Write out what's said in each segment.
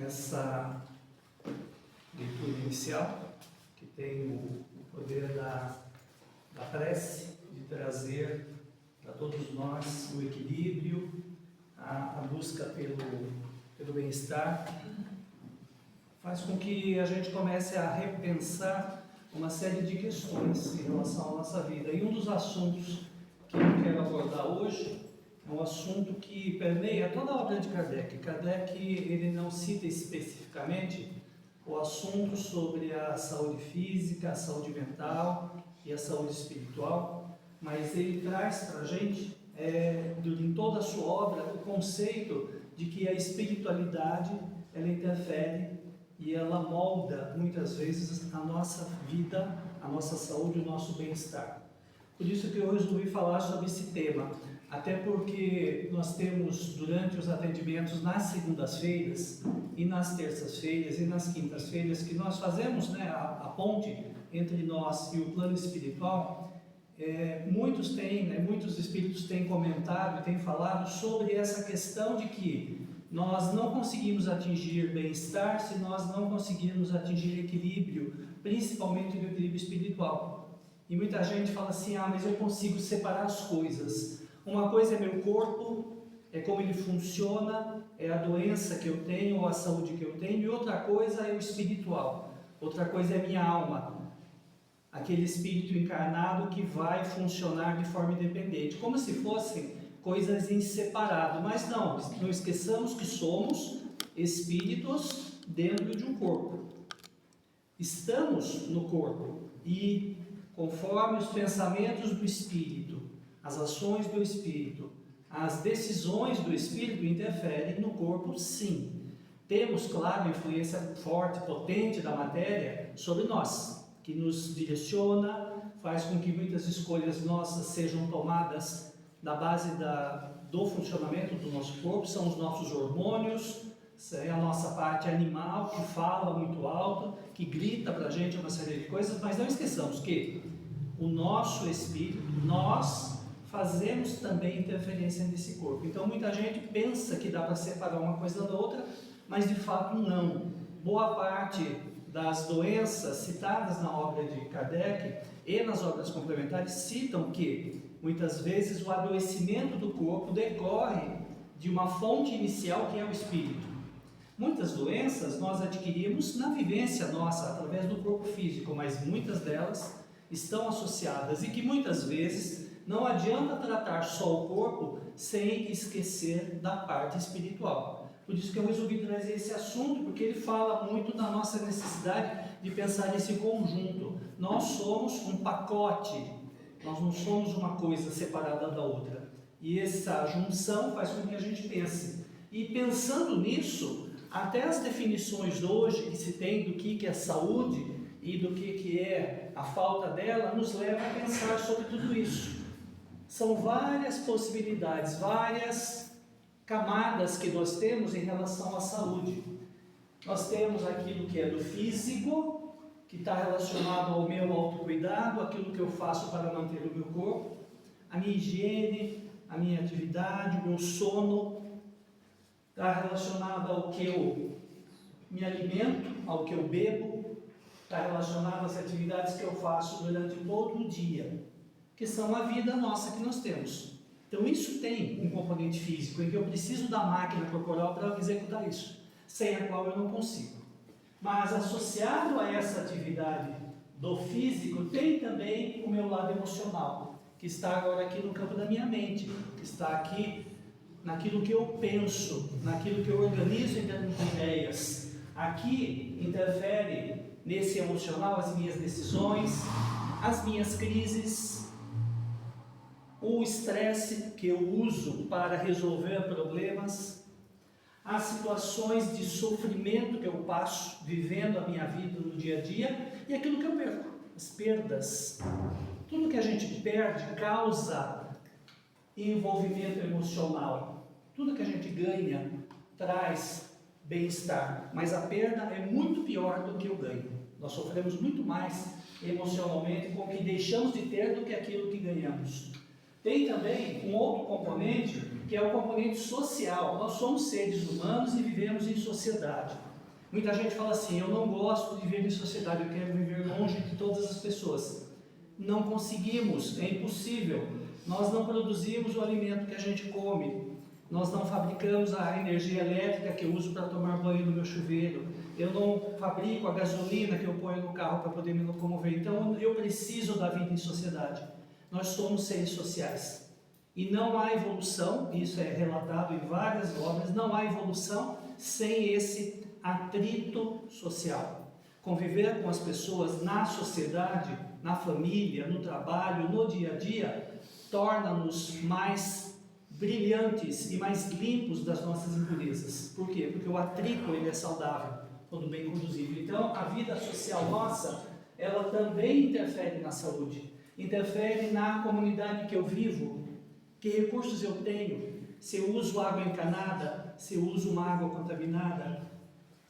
essa leitura inicial, que tem o poder da prece, de trazer para todos nós o equilíbrio, a busca pelo bem-estar, faz com que a gente comece a repensar uma série de questões em relação à nossa vida. E um dos assuntos que eu quero abordar hoje é um assunto que permeia toda a obra de Kardec. Kardec, ele não cita especificamente o assunto sobre a saúde física, a saúde mental e a saúde espiritual, mas ele traz para a gente, em toda a sua obra, o conceito de que a espiritualidade, ela interfere e ela molda muitas vezes a nossa vida, a nossa saúde, o nosso bem-estar. Por isso que eu resolvi falar sobre esse tema, até porque nós temos durante os atendimentos nas segundas-feiras e nas terças-feiras e nas quintas-feiras que nós fazemos, a ponte entre nós e o plano espiritual. Muitos espíritos têm comentado e têm falado sobre essa questão de que nós não conseguimos atingir bem-estar se nós não conseguirmos atingir equilíbrio, principalmente o equilíbrio espiritual. E muita gente fala assim, mas eu consigo separar as coisas. Uma coisa é meu corpo, é como ele funciona, é a doença que eu tenho ou a saúde que eu tenho, e outra coisa é o espiritual, outra coisa é minha alma, aquele espírito encarnado que vai funcionar de forma independente, como se fossem coisas em separado. Mas não esqueçamos que somos espíritos dentro de um corpo. Estamos no corpo e, conforme os pensamentos do espírito, as ações do espírito, as decisões do espírito interferem no corpo, sim. Temos, claro, a influência forte, potente da matéria sobre nós, que nos direciona, faz com que muitas escolhas nossas sejam tomadas na base do funcionamento do nosso corpo. São os nossos hormônios, é a nossa parte animal que fala muito alto, que grita para a gente uma série de coisas, mas não esqueçamos que o nosso espírito, nós fazemos também interferência nesse corpo. Então muita gente pensa que dá para separar uma coisa da outra, mas de fato não. Boa parte das doenças citadas na obra de Kardec e nas obras complementares citam que muitas vezes o adoecimento do corpo decorre de uma fonte inicial que é o espírito. Muitas doenças nós adquirimos na vivência nossa através do corpo físico, mas muitas delas estão associadas e que muitas vezes não adianta tratar só o corpo sem esquecer da parte espiritual. Por isso que eu resolvi trazer esse assunto, porque ele fala muito da nossa necessidade de pensar nesse conjunto. Nós somos um pacote, nós não somos uma coisa separada da outra. E essa junção faz com que a gente pense. E pensando nisso, até as definições de hoje que se tem do que é saúde e do que é a falta dela, nos leva a pensar sobre tudo isso. São várias possibilidades, várias camadas que nós temos em relação à saúde. Nós temos aquilo que é do físico, que está relacionado ao meu autocuidado, aquilo que eu faço para manter o meu corpo, a minha higiene, a minha atividade, o meu sono, está relacionado ao que eu me alimento, ao que eu bebo, está relacionado às atividades que eu faço durante todo o dia, que são a vida nossa que nós temos. Então isso tem um componente físico, em que eu preciso da máquina corporal para executar isso, sem a qual eu não consigo. Mas associado a essa atividade do físico, tem também o meu lado emocional, que está agora aqui no campo da minha mente, que está aqui naquilo que eu penso, naquilo que eu organizo em termos de ideias. Aqui interfere nesse emocional as minhas decisões, as minhas crises, o estresse que eu uso para resolver problemas, as situações de sofrimento que eu passo vivendo a minha vida no dia a dia e aquilo que eu perco, as perdas. Tudo que a gente perde causa envolvimento emocional. Tudo que a gente ganha traz bem-estar, mas a perda é muito pior do que o ganho. Nós sofremos muito mais emocionalmente com o que deixamos de ter do que aquilo que ganhamos. Tem também um outro componente, que é o componente social. Nós somos seres humanos e vivemos em sociedade. Muita gente fala assim, eu não gosto de viver em sociedade, eu quero viver longe de todas as pessoas. Não conseguimos, é impossível. Nós não produzimos o alimento que a gente come, nós não fabricamos a energia elétrica que eu uso para tomar banho no meu chuveiro, eu não fabrico a gasolina que eu ponho no carro para poder me locomover. Então eu preciso da vida em sociedade. Nós somos seres sociais. E não há evolução, isso é relatado em várias obras, não há evolução sem esse atrito social. Conviver com as pessoas na sociedade, na família, no trabalho, no dia a dia, torna-nos mais brilhantes e mais limpos das nossas impurezas. Por quê? Porque o atrito ele é saudável, quando bem conduzido. Então, a vida social nossa, ela também interfere na saúde, interfere na comunidade que eu vivo, que recursos eu tenho, se eu uso água encanada, se eu uso uma água contaminada,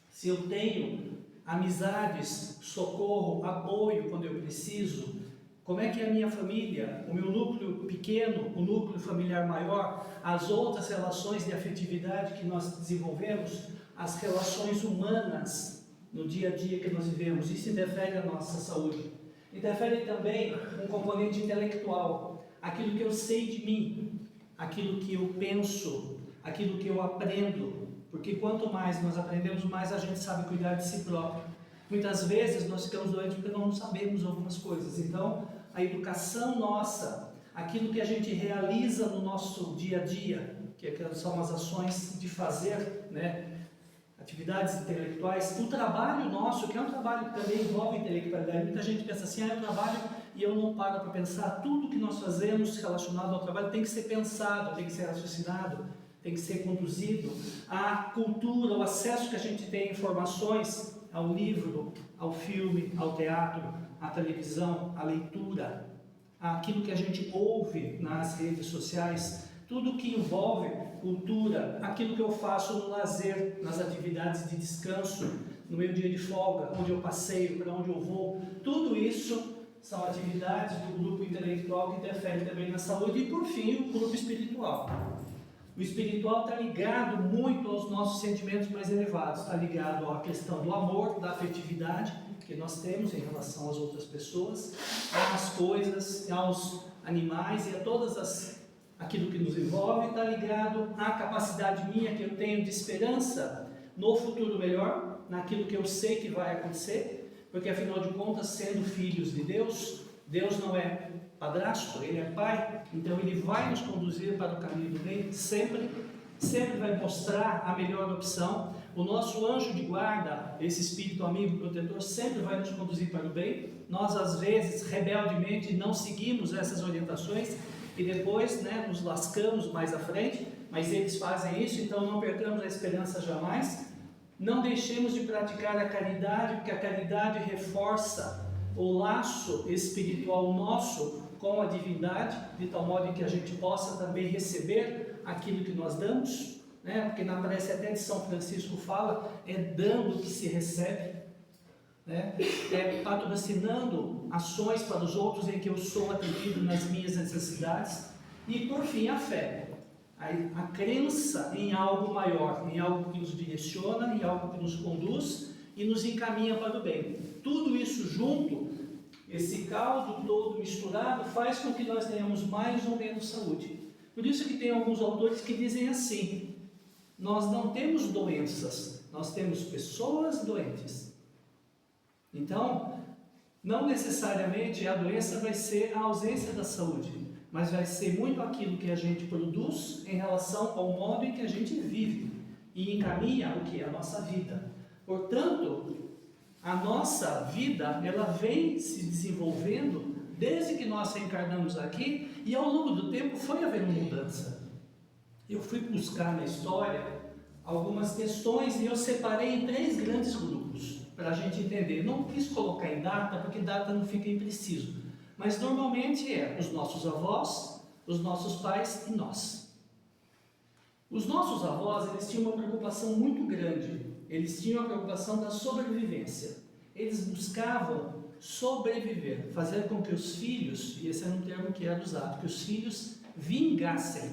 se eu tenho amizades, socorro, apoio quando eu preciso, como é que é a minha família, o meu núcleo pequeno, o núcleo familiar maior, as outras relações de afetividade que nós desenvolvemos, as relações humanas no dia a dia que nós vivemos, isso interfere na nossa saúde. Interfere também um componente intelectual, aquilo que eu sei de mim, aquilo que eu penso, aquilo que eu aprendo, porque quanto mais nós aprendemos, mais a gente sabe cuidar de si próprio. Muitas vezes nós ficamos doentes porque não sabemos algumas coisas. Então, a educação nossa, aquilo que a gente realiza no nosso dia a dia, que são as ações de fazer, né? Atividades intelectuais, o trabalho nosso, que é um trabalho que também envolve intelectualidade. Muita gente pensa assim, eu trabalho e eu não paro para pensar. Tudo que nós fazemos relacionado ao trabalho tem que ser pensado, tem que ser raciocinado, tem que ser conduzido. A cultura, o acesso que a gente tem a informações, ao livro, ao filme, ao teatro, à televisão, à leitura, aquilo que a gente ouve nas redes sociais, tudo que envolve cultura, aquilo que eu faço no lazer, nas atividades de descanso, no meu dia de folga, onde eu passeio, para onde eu vou, tudo isso são atividades do grupo intelectual que interferem também na saúde. E por fim, o grupo espiritual. O espiritual está ligado muito aos nossos sentimentos mais elevados, está ligado à questão do amor, da afetividade que nós temos em relação às outras pessoas, às coisas, aos animais e a aquilo que nos envolve. Está ligado à capacidade minha que eu tenho de esperança no futuro melhor, naquilo que eu sei que vai acontecer, porque afinal de contas, sendo filhos de Deus, Deus não é padrasto, Ele é Pai, então Ele vai nos conduzir para o caminho do bem, sempre vai mostrar a melhor opção. O nosso anjo de guarda, esse espírito amigo protetor, sempre vai nos conduzir para o bem. Nós às vezes, rebeldemente, não seguimos essas orientações e depois nos lascamos mais à frente, mas eles fazem isso, então não percamos a esperança jamais. Não deixemos de praticar a caridade, porque a caridade reforça o laço espiritual nosso com a divindade, de tal modo que a gente possa também receber aquilo que nós damos, porque na prece até de São Francisco fala, é dando que se recebe, é patrocinando ações para os outros em que eu sou atendido nas minhas necessidades. E por fim, a fé, a crença em algo maior, em algo que nos direciona, em algo que nos conduz e nos encaminha para o bem. Tudo isso junto, esse caldo todo misturado, faz com que nós tenhamos mais ou menos saúde. Por isso que tem alguns autores que dizem assim: nós não temos doenças, nós temos pessoas doentes. Então, não necessariamente a doença vai ser a ausência da saúde, mas vai ser muito aquilo que a gente produz em relação ao modo em que a gente vive e encaminha o que é a nossa vida. Portanto, a nossa vida, ela vem se desenvolvendo desde que nós reencarnamos aqui, e ao longo do tempo foi havendo mudança. Eu fui buscar na história algumas questões e eu separei em 3 grandes grupos, para a gente entender. Não quis colocar em data, porque data não fica impreciso, mas normalmente é os nossos avós, os nossos pais e nós. Os nossos avós, eles tinham uma preocupação muito grande. Eles tinham a preocupação da sobrevivência. Eles buscavam sobreviver, fazer com que os filhos, e esse era um termo que era usado, que os filhos vingassem.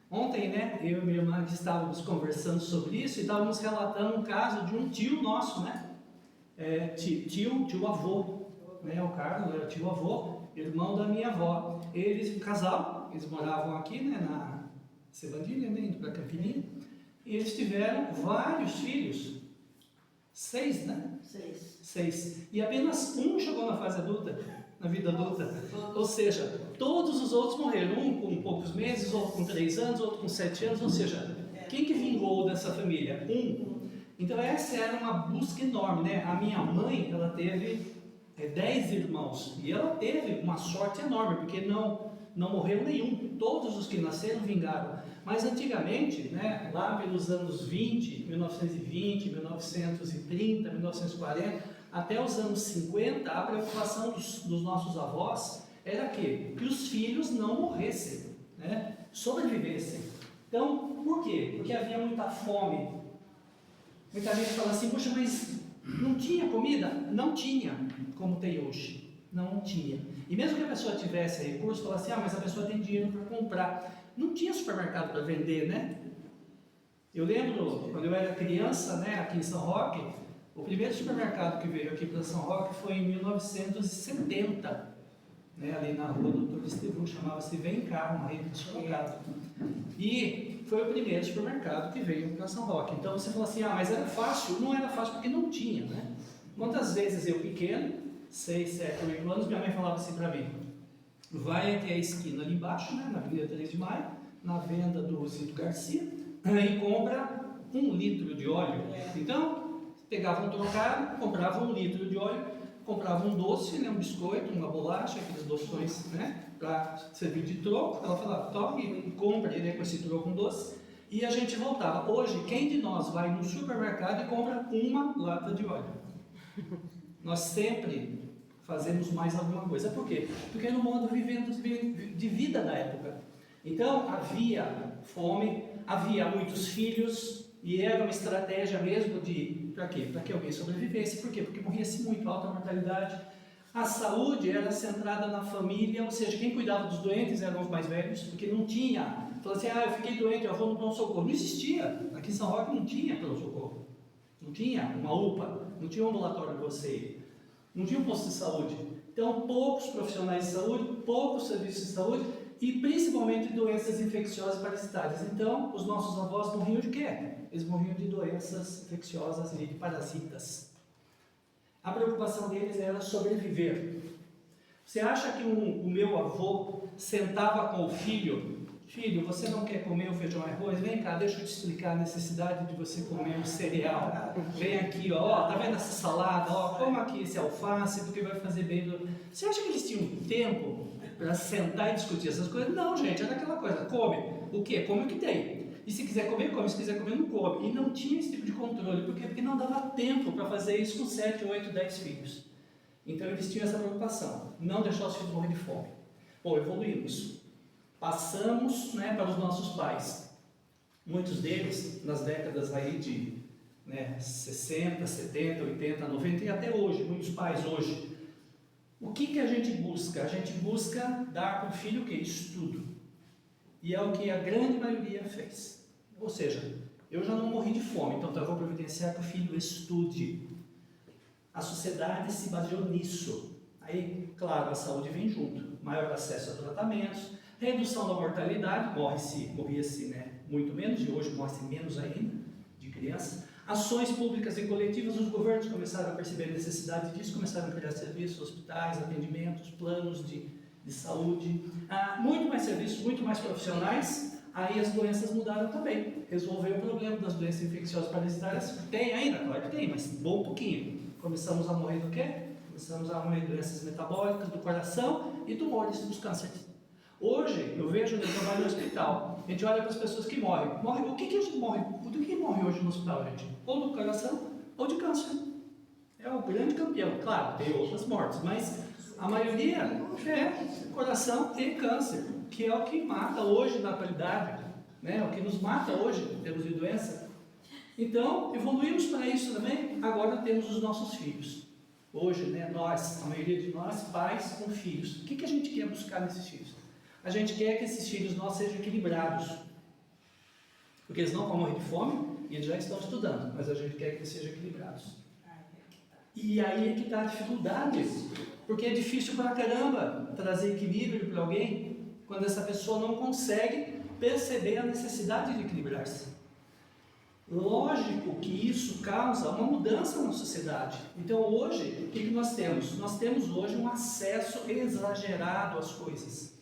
Ontem, né, eu e minha irmã estávamos conversando sobre isso e estávamos relatando um caso de um tio nosso, né? Tio avô, né? O Carlos era tio avô, irmão da minha avó. Eles, um casal, eles moravam aqui, né, na Sevandilha, né, indo para Campininha, e eles tiveram vários filhos, 6, né? 6. E apenas um chegou na fase adulta, na vida adulta. Ou seja, todos os outros morreram, um com poucos meses, outro com 3 anos, outro com 7 anos, ou seja, quem que vingou dessa família? Um. Então essa era uma busca enorme, né? A minha mãe, ela teve 10 irmãos, e ela teve uma sorte enorme, porque não morreu nenhum, todos os que nasceram vingaram. Mas antigamente, né, lá pelos anos 1920, 1930, 1940, até os anos 50, a preocupação dos nossos avós era que os filhos não morressem, né, sobrevivessem. Então, por quê? Porque havia muita fome. Muita gente fala assim, puxa, mas não tinha comida? Não tinha, como tem hoje. Não tinha. E mesmo que a pessoa tivesse recurso, fala assim, mas a pessoa tem dinheiro para comprar. Não tinha supermercado para vender, né? Eu lembro, quando eu era criança, né, aqui em São Roque, o primeiro supermercado que veio aqui para São Roque foi em 1970, né, ali na rua do Dr. Estevão, chamava-se Vem Cá, uma rede de supermercado. E foi o primeiro supermercado que veio para São Roque. Então você fala assim, mas era fácil? Não era fácil porque não tinha, né? Quantas vezes eu pequeno, 6, 7, 8 anos, minha mãe falava assim para mim, vai até a esquina ali embaixo, né, na Avenida 3 de Maio, na venda do Zito Garcia, e compra 1 litro de óleo. Então, pegava um trocado, comprava 1 litro de óleo, comprava um doce, né, um biscoito, uma bolacha, aqueles doções, né, para servir de troco. Ela falava, toque e compra, né, com esse troco um doce, e a gente voltava. Hoje, quem de nós vai no supermercado e compra uma lata de óleo? Nós sempre fazemos mais alguma coisa. Por quê? Porque no modo de vida da época. Então, havia fome, havia muitos filhos, e era uma estratégia mesmo de, para quê? Para que alguém sobrevivesse. Por quê? Porque morria-se muito, alta mortalidade. A saúde era centrada na família, ou seja, quem cuidava dos doentes eram os mais velhos, porque não tinha, falou assim, eu fiquei doente, eu vou no pronto-socorro. Não existia, aqui em São Roque não tinha pronto-socorro, não tinha uma UPA, não tinha um ambulatório para você ir, não tinha um posto de saúde. Então, poucos profissionais de saúde, poucos serviços de saúde, e principalmente doenças infecciosas parasitárias. Então, os nossos avós morriam de quê? Eles morriam de doenças infecciosas e de parasitas. A preocupação deles era sobreviver. Você acha que o meu avô sentava com o filho, você não quer comer o feijão e arroz? Vem cá, deixa eu te explicar a necessidade de você comer um cereal. Vem aqui, tá vendo essa salada? Coma aqui esse alface, porque vai fazer bem. Você acha que eles tinham tempo para sentar e discutir essas coisas? Não, gente, era aquela coisa, come. O quê? Come o que tem. E se quiser comer, come. Se quiser comer, não come. E não tinha esse tipo de controle. Por quê? Porque não dava tempo para fazer isso com 7, 8, 10 filhos. Então eles tinham essa preocupação, não deixar os filhos morrer de fome. Bom, evoluímos. Passamos, né, para os nossos pais. Muitos deles, nas décadas aí de 60, 70, 80, 90 e até hoje, muitos pais hoje. O que a gente busca? A gente busca dar para o filho o quê? Estudo. E é o que a grande maioria fez. Ou seja, eu já não morri de fome, então eu vou providenciar que o filho estude. A sociedade se baseou nisso. Aí, claro, a saúde vem junto. Maior acesso a tratamentos, redução da mortalidade, morria-se muito menos, e hoje morre-se menos ainda de crianças. Ações públicas e coletivas, os governos começaram a perceber a necessidade disso, começaram a criar serviços, hospitais, atendimentos, planos de saúde, muito mais serviços, muito mais profissionais. Aí as doenças mudaram também. Resolveu o problema das doenças infecciosas parasitárias. Tem ainda? Claro que tem, mas bom pouquinho. Começamos a morrer do quê? Começamos a morrer de doenças metabólicas, do coração e tumores dos cânceres. Hoje, eu vejo, eu trabalho no hospital, a gente olha para as pessoas que morrem. O que a gente morre? Do que morre hoje no hospital, gente? Ou do coração ou de câncer. É o grande campeão. Claro, tem outras mortes, mas a maioria é coração e câncer, que é o que mata hoje na atualidade, né? O que nos mata hoje em termos de doença. Então, evoluímos para isso também, agora temos os nossos filhos. Hoje, nós, a maioria de nós, pais com filhos. O que a gente quer buscar nesses filhos? A gente quer que esses filhos nossos sejam equilibrados. Porque eles não vão morrer de fome e eles já estão estudando, mas a gente quer que eles sejam equilibrados. E aí é que está a dificuldade, porque é difícil pra caramba trazer equilíbrio para alguém quando essa pessoa não consegue perceber a necessidade de equilibrar-se. Lógico que isso causa uma mudança na sociedade. Então hoje, o que nós temos? Nós temos hoje um acesso exagerado às coisas.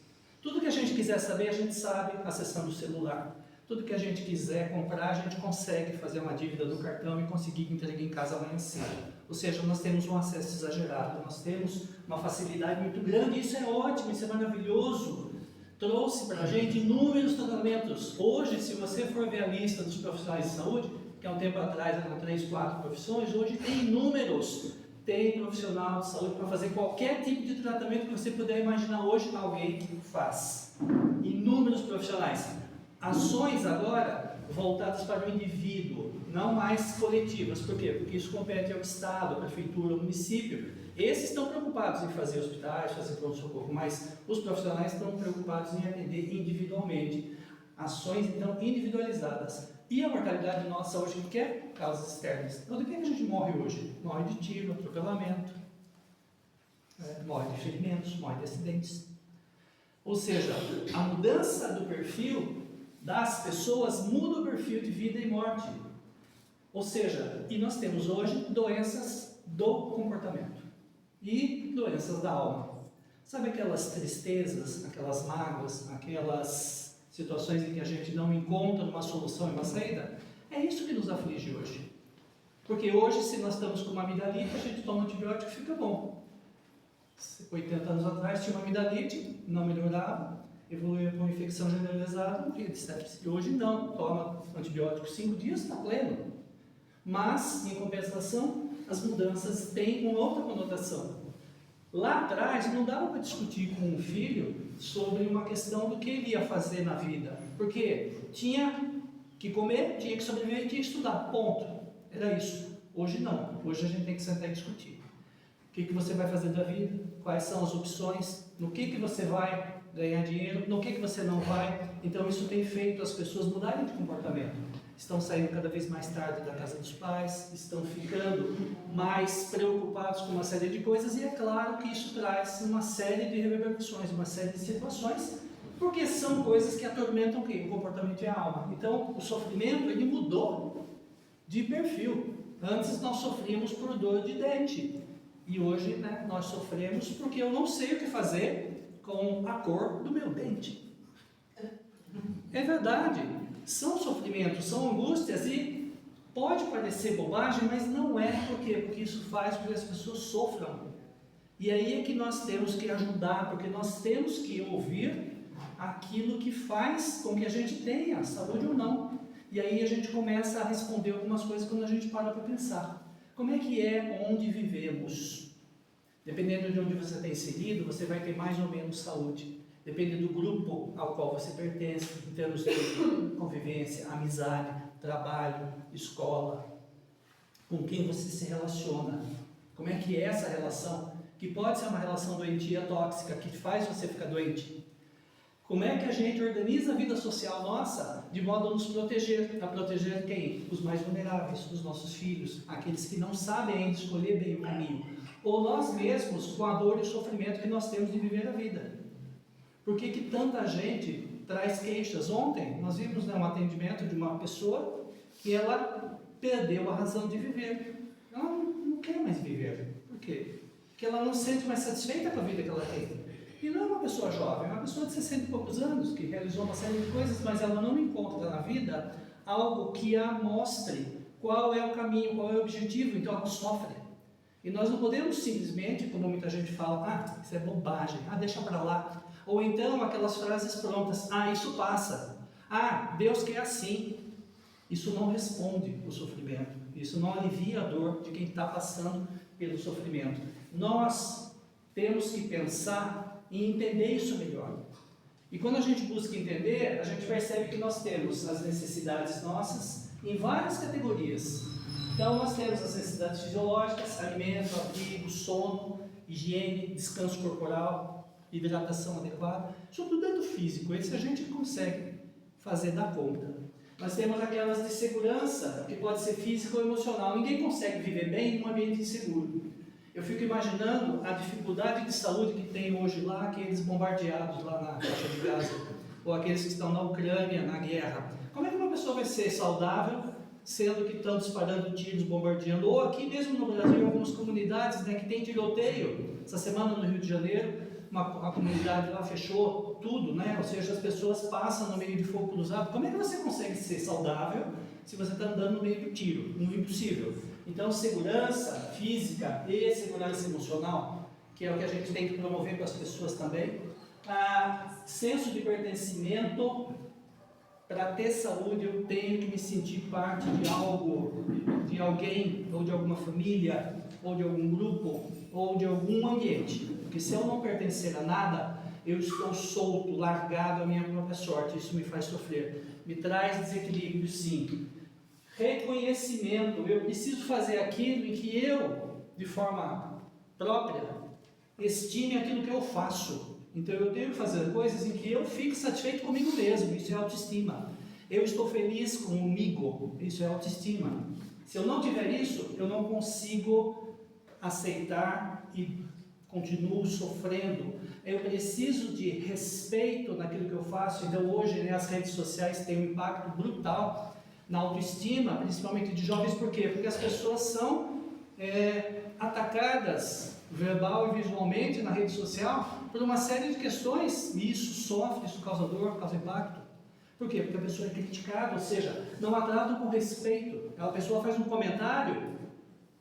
Tudo que a gente quiser saber, a gente sabe acessando o celular. Tudo que a gente quiser comprar, a gente consegue fazer uma dívida do cartão e conseguir entregar em casa amanhã cedo. Ou seja, nós temos um acesso exagerado, nós temos uma facilidade muito grande, isso é ótimo, isso é maravilhoso. Trouxe para a gente inúmeros tratamentos. Hoje, se você for ver a lista dos profissionais de saúde, que há um tempo atrás eram 3, 4 profissões, hoje tem inúmeros. Tem profissional de saúde para fazer qualquer tipo de tratamento que você puder imaginar hoje, alguém que faz. Inúmeros profissionais. Ações agora voltadas para o indivíduo, não mais coletivas. Por quê? Porque isso compete ao Estado, à Prefeitura, ao município. Esses estão preocupados em fazer hospitais, fazer pronto-socorro, mas os profissionais estão preocupados em atender individualmente. Ações, então, individualizadas. E a mortalidade nossa hoje, que é causas externas. Então, de que a gente morre hoje? Morre de tiro, atropelamento, morre de ferimentos, morre de acidentes. Ou seja, a mudança do perfil das pessoas muda o perfil de vida e morte. Ou seja, e nós temos hoje doenças do comportamento e doenças da alma. Sabe aquelas tristezas, aquelas mágoas, aquelas situações em que a gente não encontra uma solução e uma saída? É isso que nos aflige hoje. Porque hoje, se nós estamos com uma amidalite, a gente toma antibiótico e fica bom. 80 anos atrás tinha uma amidalite, não melhorava, evoluiu para uma infecção generalizada, morria de sepsis. E hoje não, toma antibiótico 5 dias, está pleno. Mas, em compensação, as mudanças têm uma outra conotação. Lá atrás, não dava para discutir com um filho sobre uma questão do que ele ia fazer na vida. Porque tinha que comer, tinha que sobreviver, tinha que estudar, ponto. Era isso. Hoje não. Hoje a gente tem que sentar e discutir. O que você vai fazer da vida? Quais são as opções? No que você vai ganhar dinheiro? No que você não vai? Então isso tem feito as pessoas mudarem de comportamento. Estão saindo cada vez mais tarde da casa dos pais, estão ficando mais preocupados com uma série de coisas, e é claro que isso traz uma série de reverberações, uma série de situações, porque são coisas que atormentam o quê? O comportamento e a alma. Então o sofrimento, ele mudou de perfil. Antes nós sofríamos por dor de dente, e hoje, nós sofremos porque eu não sei o que fazer com a cor do meu dente. É verdade. São sofrimentos, são angústias, e pode parecer bobagem, mas não é. Por quê? Porque isso faz com que as pessoas sofram. E aí é que nós temos que ajudar, porque nós temos que ouvir aquilo que faz com que a gente tenha saúde ou não. E aí a gente começa a responder algumas coisas quando a gente para pensar. Como é que é onde vivemos? Dependendo de onde você está inserido, você vai ter mais ou menos saúde. Depende do grupo ao qual você pertence, em termos de convivência, amizade, trabalho, escola, com quem você se relaciona. Como é que é essa relação? Que pode ser uma relação doentia, tóxica, que faz você ficar doente. Como é que a gente organiza a vida social nossa de modo a nos proteger? A proteger quem? Os mais vulneráveis, os nossos filhos, aqueles que não sabem ainda escolher bem o caminho. Ou nós mesmos, com a dor e o sofrimento que nós temos de viver a vida. Por que tanta gente traz queixas? Ontem nós vimos um atendimento de uma pessoa que ela perdeu a razão de viver. Ela não quer mais viver. Por quê? Porque ela não se sente mais satisfeita com a vida que ela tem. E não é uma pessoa jovem, é uma pessoa de 60 e poucos anos, que realizou uma série de coisas, mas ela não encontra na vida algo que a mostre qual é o caminho, qual é o objetivo, então ela sofre. E nós não podemos simplesmente, como muita gente fala, isso é bobagem, deixa pra lá. Ou então aquelas frases prontas, isso passa, Deus quer assim. Isso não responde o sofrimento, isso não alivia a dor de quem está passando pelo sofrimento. Nós temos que pensar e entender isso melhor. E quando a gente busca entender, a gente percebe que nós temos as necessidades nossas em várias categorias. Então nós temos as necessidades fisiológicas, alimento, abrigo, sono, higiene, descanso corporal, hidratação adequada, sobretudo dentro físico, esse a gente consegue fazer da conta. Nós temos aquelas de segurança, que pode ser física ou emocional. Ninguém consegue viver bem em um ambiente inseguro. Eu fico imaginando a dificuldade de saúde que tem hoje lá, aqueles bombardeados lá na faixa de Gaza, ou aqueles que estão na Ucrânia, na guerra. Como é que uma pessoa vai ser saudável, sendo que estão disparando tiros, bombardeando? Ou aqui mesmo no Brasil, em algumas comunidades, né, que tem tiroteio. Essa semana no Rio de Janeiro, uma comunidade lá fechou tudo, né? Ou seja, as pessoas passam no meio de fogo cruzado. Como é que você consegue ser saudável se você está andando no meio do tiro? Não é impossível. Então, segurança física e segurança emocional, que é o que a gente tem que promover para as pessoas também. Senso de pertencimento. Para ter saúde, eu tenho que me sentir parte de algo, de alguém, ou de alguma família, ou de algum grupo, ou de algum ambiente. Porque se eu não pertencer a nada, eu estou solto, largado à minha própria sorte. Isso me faz sofrer. Me traz desequilíbrio, sim. Reconhecimento. Eu preciso fazer aquilo em que eu, de forma própria, estime aquilo que eu faço. Então eu tenho que fazer coisas em que eu fique satisfeito comigo mesmo. Isso é autoestima. Eu estou feliz comigo. Isso é autoestima. Se eu não tiver isso, eu não consigo aceitar e continuo sofrendo. Eu preciso de respeito naquilo que eu faço. Então hoje, né, as redes sociais têm um impacto brutal na autoestima, principalmente de jovens. Por quê? Porque as pessoas são atacadas verbal e visualmente na rede social por uma série de questões, e isso sofre, isso causa dor, causa impacto. Por quê? Porque a pessoa é criticada, ou seja, não a tratam com respeito. A pessoa faz um comentário,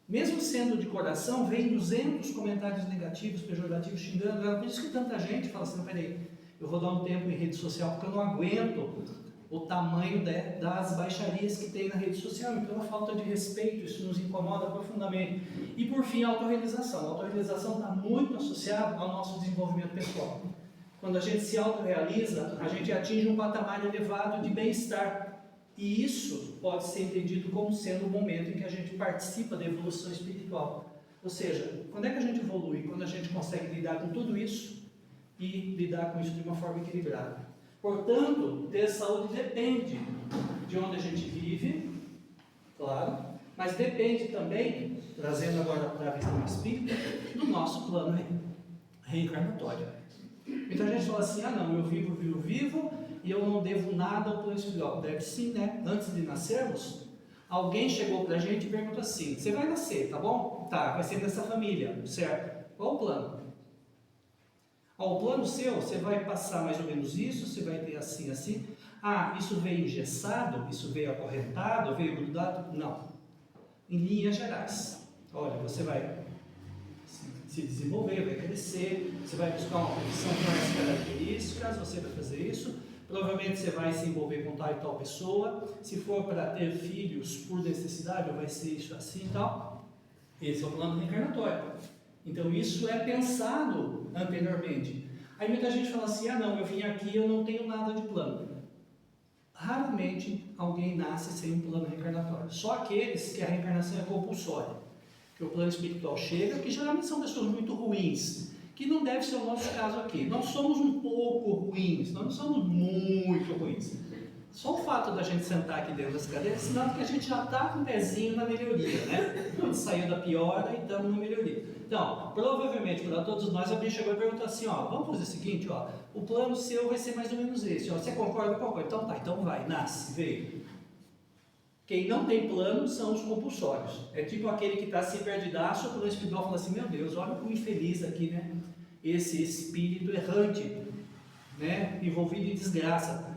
mesmo sendo de coração, vem 200 comentários negativos, pejorativos, xingando ela. Por isso que tanta gente fala assim: não, peraí, eu vou dar um tempo em rede social porque eu não aguento o tamanho das baixarias que tem na rede social. Então a falta de respeito, isso nos incomoda profundamente. E por fim, a autorrealização. A autorrealização está muito associada ao nosso desenvolvimento pessoal. Quando a gente se autorrealiza, a gente atinge um patamar elevado de bem-estar. E isso pode ser entendido como sendo o momento em que a gente participa da evolução espiritual. Ou seja, quando é que a gente evolui? Quando a gente consegue lidar com tudo isso e lidar com isso de uma forma equilibrada. Portanto, ter saúde depende de onde a gente vive, claro, mas depende também, trazendo agora para a visão espírita, do nosso plano reencarnatório. Então a gente fala assim: ah não, eu vivo e eu não devo nada ao plano espiritual. Deve sim, né? Antes de nascermos, alguém chegou para a gente e perguntou assim: você vai nascer, tá bom? Tá, vai ser dessa família, certo? Qual o plano? O plano seu, você vai passar mais ou menos isso, você vai ter assim, assim. Ah, isso veio engessado, isso veio acorrentado, veio grudado? Não. Em linhas gerais. Olha, você vai se desenvolver, vai crescer, você vai buscar uma profissão com mais características, você vai fazer isso. Provavelmente você vai se envolver com tal e tal pessoa. Se for para ter filhos por necessidade, vai ser isso assim e tal. Esse é o plano reencarnatório. Então isso é pensado anteriormente. Aí muita gente fala assim: ah não, eu vim aqui e eu não tenho nada de plano. Raramente alguém nasce sem um plano reencarnatório. Só aqueles que a reencarnação é compulsória, que o plano espiritual chega, que geralmente são pessoas muito ruins, que não deve ser o nosso caso aqui. Nós somos um pouco ruins, nós não somos muito ruins. Só o fato da gente sentar aqui dentro das cadeiras, sinal que a gente já está com o pezinho na melhoria, né? A gente saiu da piora e estamos na melhoria. Então, provavelmente para todos nós, alguém chegou e perguntou assim: ó, vamos fazer o seguinte, ó, o plano seu vai ser mais ou menos esse, ó, você concorda? Concorda. Então tá, então vai, nasce, veio. Quem não tem plano são os compulsórios. É tipo aquele que está assim perdidaço, o plano espiritual fala assim: meu Deus, olha o infeliz aqui, né? Esse espírito errante, né? Envolvido em desgraça.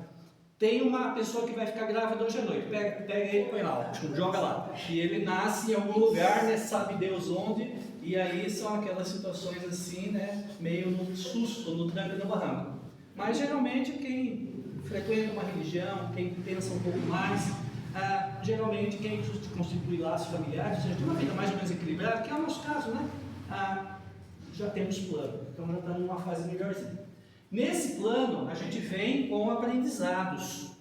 Tem uma pessoa que vai ficar grávida hoje à noite, pega ele e põe lá, joga lá. E ele nasce em algum lugar, né, sabe Deus onde, e aí são aquelas situações assim, né, meio no susto, no tranco e no barranco. Mas geralmente quem frequenta uma religião, quem pensa um pouco mais, geralmente quem constitui laços familiares, ou seja, tem uma vida mais ou menos equilibrada, que é o nosso caso, né? Já temos plano, então já estamos numa fase melhorzinha. Nesse plano, a gente vem com aprendizados,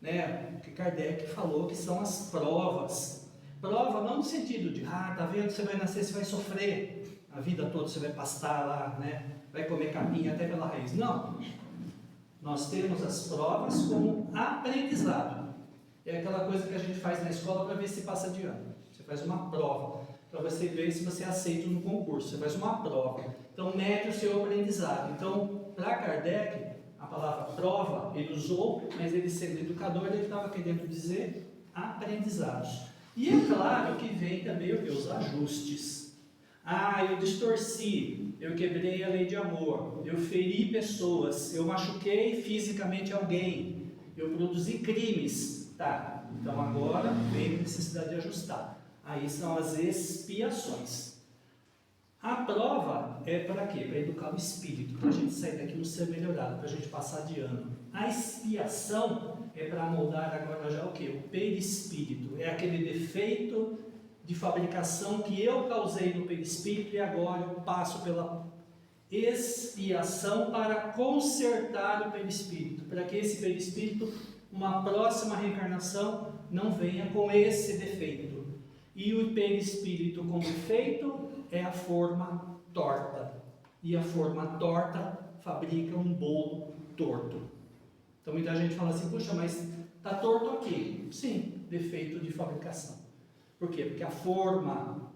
né? Que Kardec falou que são as provas. Prova não no sentido de, tá vendo, você vai nascer, você vai sofrer a vida toda, você vai pastar lá, né? Vai comer capim até pela raiz. Não. Nós temos as provas como aprendizado. É aquela coisa que a gente faz na escola para ver se passa de ano. Você faz uma prova, para você ver se você é aceito no concurso. Você faz uma prova. Então, mede o seu aprendizado. Então, para Kardec, a palavra prova, ele usou, mas ele sendo educador, ele estava querendo dizer aprendizados. E é claro que vem também os ajustes. Ah, eu distorci, eu quebrei a lei de amor, eu feri pessoas, eu machuquei fisicamente alguém, eu produzi crimes. Tá, então agora vem a necessidade de ajustar. Aí são as expiações. A prova é para quê? Para educar o espírito, para a gente sair daqui no ser melhorado, para a gente passar de ano. A expiação é para moldar agora já o quê? O perispírito. É aquele defeito de fabricação que eu causei no perispírito e agora eu passo pela expiação para consertar o perispírito, para que esse perispírito, uma próxima reencarnação, não venha com esse defeito. E o perispírito com defeito é a forma torta. E a forma torta fabrica um bolo torto. Então muita gente fala assim, puxa, mas está torto aqui. Sim, defeito de fabricação. Por quê? Porque a forma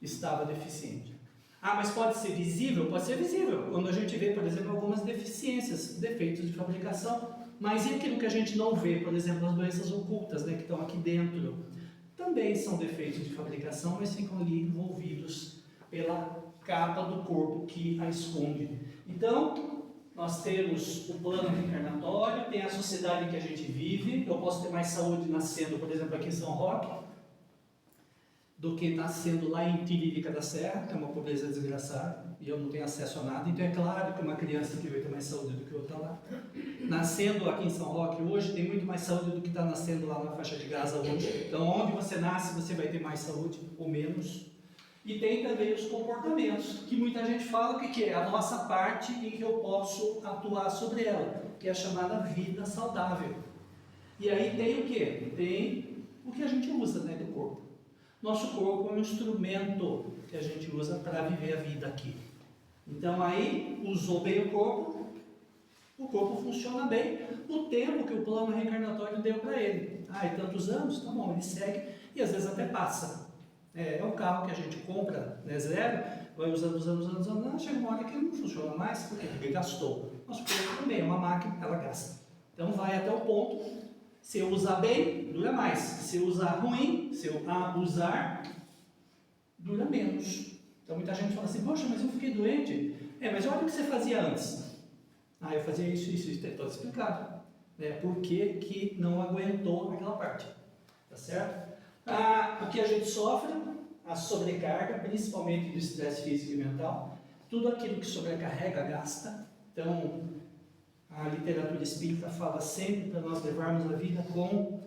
estava deficiente. Ah, mas pode ser visível? Pode ser visível. Quando a gente vê, por exemplo, algumas deficiências, defeitos de fabricação. Mas e aquilo que a gente não vê? Por exemplo, as doenças ocultas, né, que estão aqui dentro. Também são defeitos de fabricação, mas ficam ali envolvidos pela capa do corpo que a esconde. Então, nós temos o plano reencarnatório, tem a sociedade em que a gente vive. Eu posso ter mais saúde nascendo, por exemplo, aqui em São Roque, do que nascendo lá em Tiririca da Serra, que é uma pobreza desgraçada, e eu não tenho acesso a nada. Então é claro que uma criança que vai ter mais saúde do que outra lá, nascendo aqui em São Roque hoje, tem muito mais saúde do que está nascendo lá na faixa de Gaza hoje. Então onde você nasce, você vai ter mais saúde ou menos. E tem também os comportamentos, que muita gente fala que é a nossa parte em que eu posso atuar sobre ela, que é a chamada vida saudável. E aí tem o que? Tem o que a gente usa, né, do corpo. Nosso corpo é um instrumento que a gente usa para viver a vida aqui. Então aí, usou bem o corpo funciona bem no tempo que o plano reencarnatório deu para ele. Ah, e tantos anos? Tá bom, ele segue e às vezes até passa. É o carro que a gente compra, né, zero, vai usando, chega uma hora que não funciona mais, porque gastou. Nosso corpo também é uma máquina, ela gasta. Então vai até o ponto. Se eu usar bem, dura mais. Se eu usar ruim, se eu abusar, dura menos. Então muita gente fala assim, poxa, mas eu fiquei doente. Mas olha o que você fazia antes. Ah, eu fazia isso, tem todo explicado. Por que não aguentou aquela parte. Tá certo? O que a gente sofre, a sobrecarga, principalmente do estresse físico e mental, tudo aquilo que sobrecarrega, gasta. Então, a literatura espírita fala sempre para nós levarmos a vida com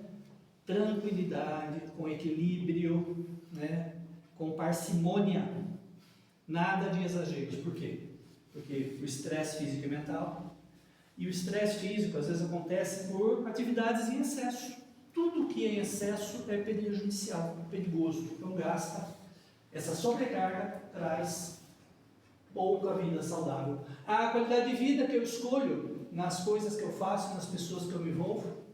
tranquilidade, com equilíbrio, né? Com parcimônia, nada de exageros. Por quê? Porque o estresse físico e mental, e o estresse físico às vezes acontece por atividades em excesso. Tudo que é em excesso é prejudicial, perigoso. Então gasta, essa sobrecarga traz pouca vida saudável. A qualidade de vida que eu escolho nas coisas que eu faço, nas pessoas que eu me envolvo,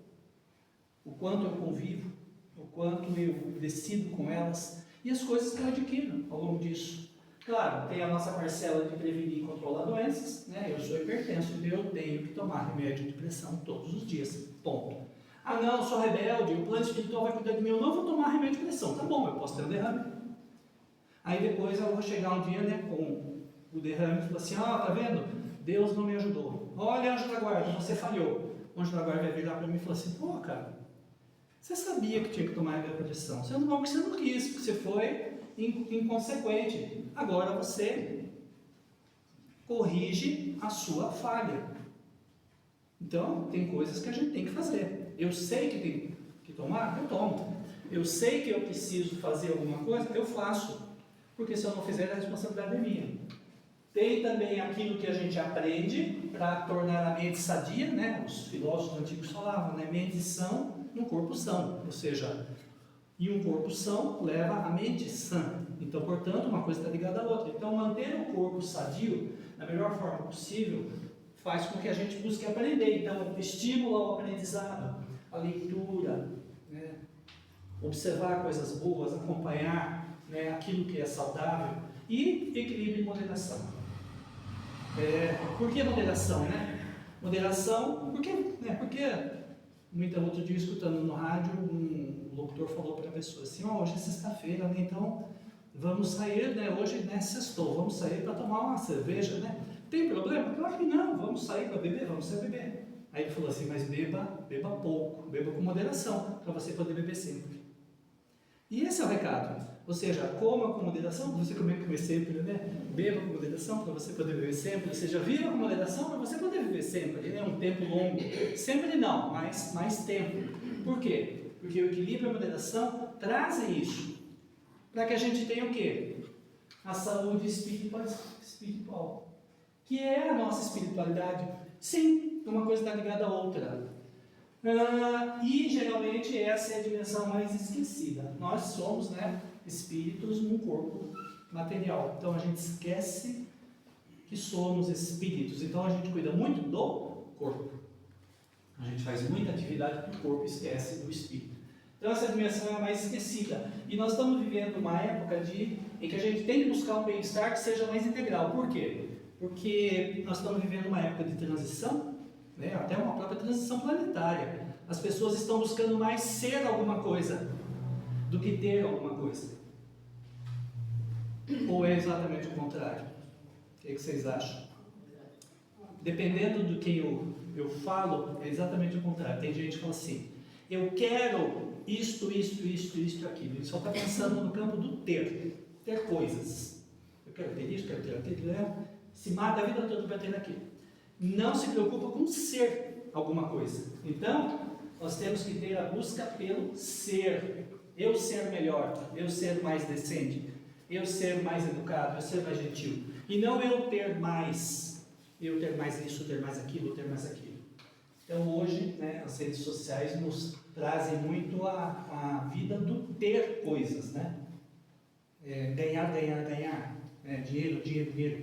o quanto eu convivo, o quanto eu decido com elas e as coisas que eu adquiro ao longo disso. Claro, tem a nossa parcela de prevenir e controlar doenças, né? Eu sou hipertenso, então eu tenho que tomar remédio de pressão todos os dias, ponto. Ah não, eu sou rebelde, o plano espiritual vai cuidar de mim, eu não vou tomar remédio de pressão, tá bom, eu posso ter um derrame. Aí depois eu vou chegar um dia, né, com o derrame e falar assim, tá vendo? Deus não me ajudou. Olha, anjo da guarda, você falhou. O anjo da guarda vai virar para mim e falar assim, pô, cara, você sabia que tinha que tomar remédio de pressão, você não quis, porque você foi inconsequente. Agora você corrige a sua falha. Então, tem coisas que a gente tem que fazer. Eu sei que tem que tomar, eu tomo. Eu sei que eu preciso fazer alguma coisa, eu faço. Porque se eu não fizer, a responsabilidade é minha. Tem também aquilo que a gente aprende para tornar a mente sadia, né? Os filósofos antigos falavam, né? Mente sã, um corpo são. Ou seja, e um corpo são leva a mente sã. Então, portanto, uma coisa está ligada à outra. Então, manter o corpo sadio, da melhor forma possível, faz com que a gente busque aprender. Então, estimula o aprendizado, a leitura, né? observar coisas boas, acompanhar, né, aquilo que é saudável e equilíbrio e moderação. Por que moderação, né? Moderação, porque outro dia escutando no rádio, um locutor falou para a pessoa assim, hoje é sexta-feira, né, então vamos sair, né, hoje, né, sextou, vamos sair para tomar uma cerveja, né? Tem problema? Claro que não, vamos sair para beber, vamos sair beber. Aí ele falou assim, mas beba pouco, beba com moderação, para você poder beber sempre. E esse é o recado, ou seja, coma com moderação, para você comer sempre, né? Beba com moderação, para você poder beber sempre, ou seja, viva com moderação, para você poder viver sempre, né? Um tempo longo, sempre não, mas mais tempo. Por quê? Porque o equilíbrio e a moderação trazem isso, para que a gente tenha o quê? A saúde espiritual, que é a nossa espiritualidade. Sim, uma coisa está ligada à outra. E geralmente essa é a dimensão mais esquecida. Nós somos, né, espíritos num corpo material. Então a gente esquece que somos espíritos. Então a gente cuida muito do corpo. A gente faz muita atividade do corpo e esquece do espírito. Então essa dimensão é a mais esquecida. E nós estamos vivendo uma época em que a gente tem que buscar um bem-estar que seja mais integral. Por quê? Porque nós estamos vivendo uma época de transição, né, até uma própria transição planetária. As pessoas estão buscando mais ser alguma coisa do que ter alguma coisa. Ou é exatamente o contrário? O que vocês acham? Dependendo do que eu falo, é exatamente o contrário. Tem gente que fala assim, eu quero isto, aquilo. Ele só está pensando no campo do ter coisas. Eu quero ter isso, quero ter aquilo, né? Se mata a vida toda para ter aquilo. Não se preocupa com ser alguma coisa. Então, nós temos que ter a busca pelo ser. Eu ser melhor, eu ser mais decente, eu ser mais educado, eu ser mais gentil. E não eu ter mais isso, ter mais aquilo, ter mais aquilo. Então hoje, né, as redes sociais nos trazem muito a vida do ter coisas, né? Ganhar. Dinheiro,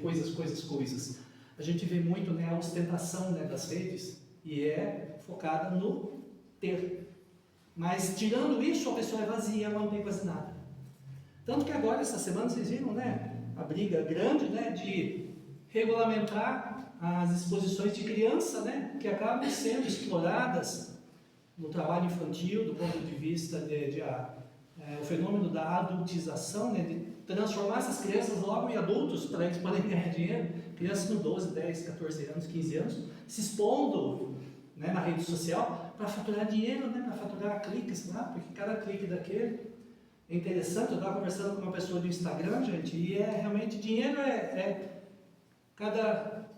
coisas. A gente vê muito, né, a ostentação, né, das redes e é focada no ter. Mas tirando isso, a pessoa é vazia, ela não tem quase nada. Tanto que agora, essa semana, vocês viram, né, a briga grande, né, de regulamentar as exposições de criança, né, que acabam sendo exploradas no trabalho infantil, do ponto de vista o fenômeno da adultização, né, de transformar essas crianças logo em adultos para eles poderem ganhar dinheiro. Crianças com 12, 10, 14 anos, 15 anos, se expondo, né, na rede social para faturar dinheiro, né, para faturar cliques lá, porque cada clique daquele é interessante. Eu estava conversando com uma pessoa do Instagram, gente, e realmente dinheiro cada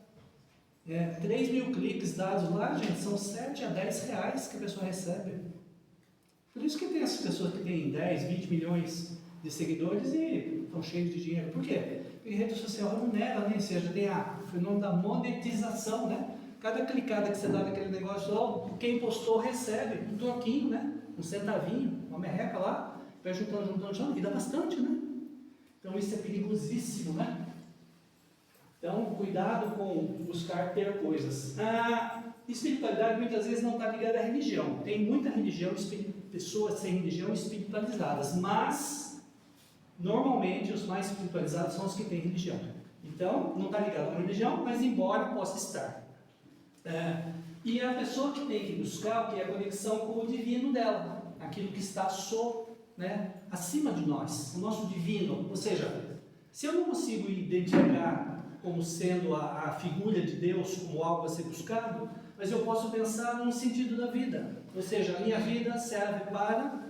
3 mil cliques dados lá, gente, são 7 a 10 reais que a pessoa recebe. Por isso que tem essas pessoas que têm 10, 20 milhões de seguidores e estão cheios de dinheiro. Por quê? Porque rede social remunera, né? Ou seja, tem o fenômeno da monetização, né? Cada clicada que você dá naquele negócio, quem postou recebe um troquinho, né? Um centavinho, uma merreca lá, vai juntando, e dá bastante, né? Então isso é perigosíssimo, né? Então, cuidado com buscar ter coisas. A espiritualidade muitas vezes não está ligada à religião. Tem muita religião, pessoas sem religião espiritualizadas, mas normalmente os mais espiritualizados são os que têm religião. Então, não está ligado à religião, mas embora possa estar. E a pessoa que tem que buscar o que é a conexão com o divino dela, aquilo que está acima de nós, o nosso divino. Ou seja, se eu não consigo identificar como sendo a figura de Deus como algo a ser buscado, mas eu posso pensar num sentido da vida. Ou seja, a minha vida serve para